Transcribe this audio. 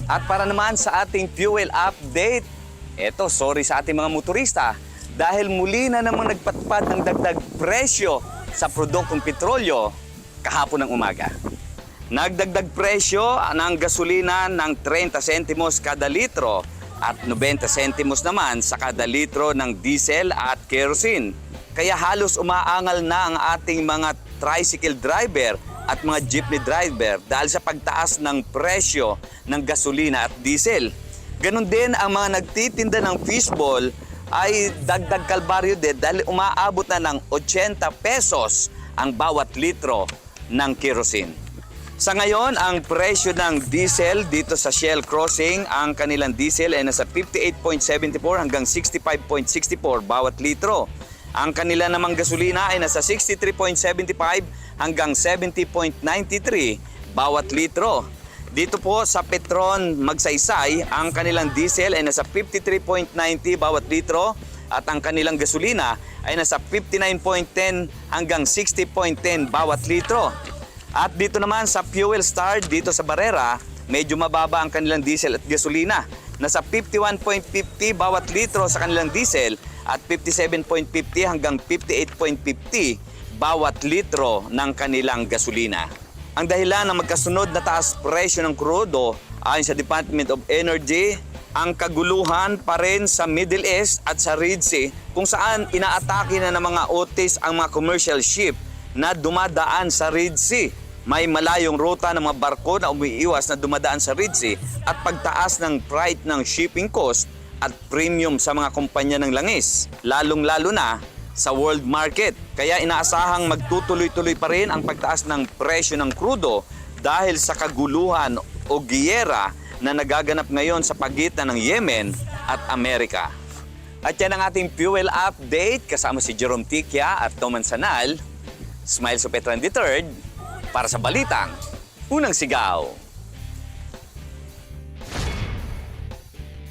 At para naman sa ating fuel update, eto, sorry sa ating mga motorista dahil muli na namang nagpatpad ng dagdag presyo sa produktong petrolyo kahapon ng umaga. Nagdagdag presyo ng gasolina ng 30 sentimos kada litro at 90 sentimos naman sa kada litro ng diesel at kerosene. Kaya halos umaangal na ang ating mga tricycle driver at mga jeepney driver dahil sa pagtaas ng presyo ng gasolina at diesel. Ganon din ang mga nagtitinda ng fishball ay dagdag kalbaryo din dahil umaabot na ng 80 pesos ang bawat litro ng kerosene. Sa ngayon, ang presyo ng diesel dito sa Shell Crossing, ang kanilang diesel ay nasa 58.74 hanggang 65.64 bawat litro. Ang kanila namang gasolina ay nasa 63.75 hanggang 70.93 bawat litro. Dito po sa Petron Magsaysay, ang kanilang diesel ay nasa 53.90 bawat litro at ang kanilang gasolina ay nasa 59.10 hanggang 60.10 bawat litro. At dito naman sa Fuel Star, dito sa Barrera, medyo mababa ang kanilang diesel at gasolina. Nasa 51.50 bawat litro sa kanilang diesel at 57.50 hanggang 58.50 bawat litro ng kanilang gasolina. Ang dahilan ng magkasunod na taas presyo ng krudo ayon sa Department of Energy, ang kaguluhan pa rin sa Middle East at sa Red Sea kung saan inaatake na ng mga OTs ang mga commercial ship na dumadaan sa Red Sea. May malayong ruta ng mga barko na umiiwas na dumadaan sa Red Sea at pagtaas ng freight ng shipping cost at premium sa mga kumpanya ng langis, lalong-lalo na sa world market. Kaya inaasahang magtutuloy-tuloy pa rin ang pagtaas ng presyo ng krudo dahil sa kaguluhan o giyera na nagaganap ngayon sa pagitan ng Yemen at Amerika. At yan ang ating fuel update kasama si Jerome Tikia at Toman Sanal. Smile Supetran III para sa Balitang Unang Sigaw.